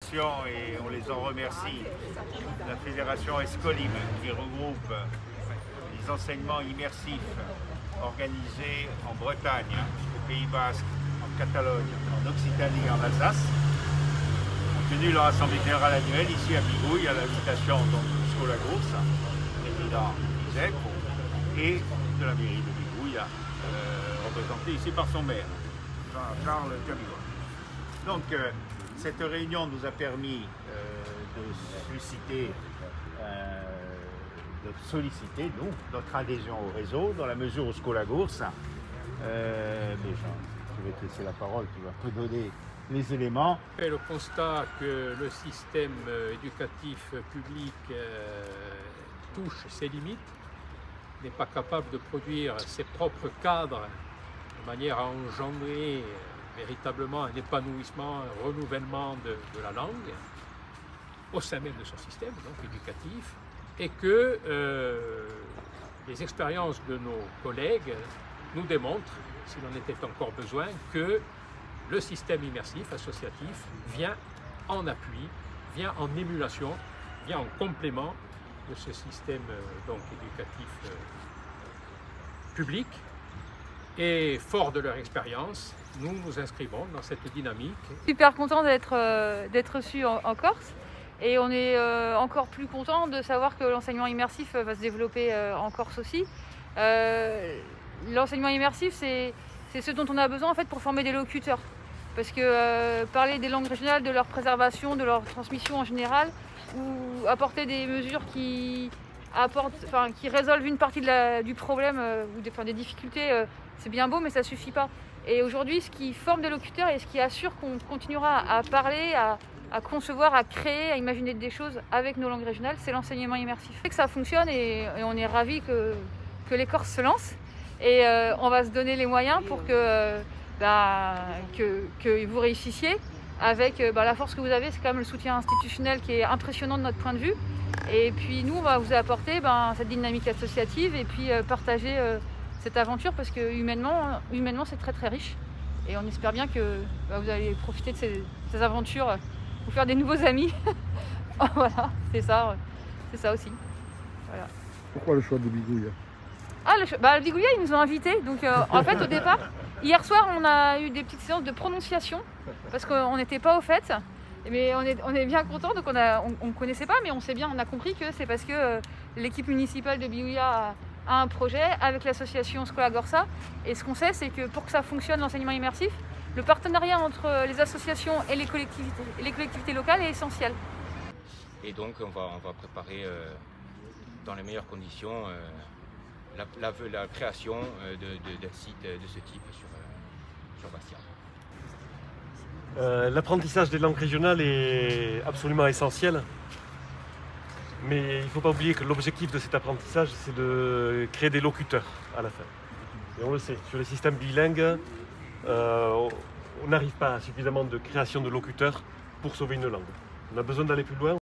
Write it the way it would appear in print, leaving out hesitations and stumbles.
fédération, et on les en remercie, la fédération Escolim, qui regroupe les enseignements immersifs organisés en Bretagne, au Pays Basque, en Catalogne, en Occitanie et en Alsace, ont tenu leur assemblée générale annuelle ici à Bigouille, à l'invitation de Scolagours, président d'ISEC, et de la mairie de Bigouille, représenté ici par son maire, Jean-Charles Camillois. Donc, cette réunion nous a permis de solliciter, nous, notre adhésion au réseau, dans la mesure où Scolagours, mais je vais te laisser la parole, tu vas me donner les éléments. On fait le constat que le système éducatif public touche ses limites, n'est pas capable de produire ses propres cadres de manière à engendrer véritablement un épanouissement, un renouvellement de la langue au sein même de son système donc éducatif, et que les expériences de nos collègues nous démontrent, s'il en était encore besoin, que le système immersif associatif vient en appui, vient en émulation, vient en complément de ce système donc éducatif public. Et fort de leur expérience, nous nous inscrivons dans cette dynamique. Super content d'être reçu en Corse, et on est encore plus content de savoir que l'enseignement immersif va se développer en Corse aussi. L'enseignement immersif, c'est ce dont on a besoin en fait pour former des locuteurs. Parce que parler des langues régionales, de leur préservation, de leur transmission en général, ou apporter des mesures qui résolvent une partie du problème ou des difficultés, c'est bien beau, mais ça ne suffit pas. Et aujourd'hui, ce qui forme des locuteurs et ce qui assure qu'on continuera à parler, à concevoir, à créer, à imaginer des choses avec nos langues régionales, c'est l'enseignement immersif. Et que ça fonctionne, et on est ravis que les Corses se lancent. Et on va se donner les moyens pour que vous réussissiez. Avec la force que vous avez, c'est quand même le soutien institutionnel qui est impressionnant de notre point de vue. Et puis nous, on va vous apporter cette dynamique associative et puis partager cette aventure, parce que humainement c'est très très riche. Et on espère bien que vous allez profiter de ces aventures, vous faire des nouveaux amis. Voilà, c'est ça aussi. Voilà. Pourquoi le choix de Bigouille? Le Bigouille, ils nous ont invités. Donc en fait, au départ, hier soir, on a eu des petites séances de prononciation parce qu'on n'était pas au fait. Mais on est bien content. Donc on ne connaissait pas, mais on a compris que c'est parce que l'équipe municipale de Bigouille a un projet avec l'association Scolagours. Et ce qu'on sait, c'est que pour que ça fonctionne, l'enseignement immersif, le partenariat entre les associations et les collectivités locales est essentiel. Et donc on va préparer dans les meilleures conditions la création d'un site de ce type sur Bastia. L'apprentissage des langues régionales est absolument essentiel, mais il ne faut pas oublier que l'objectif de cet apprentissage, c'est de créer des locuteurs à la fin. Et on le sait, sur les systèmes bilingues, on n'arrive pas à suffisamment de création de locuteurs pour sauver une langue. On a besoin d'aller plus loin,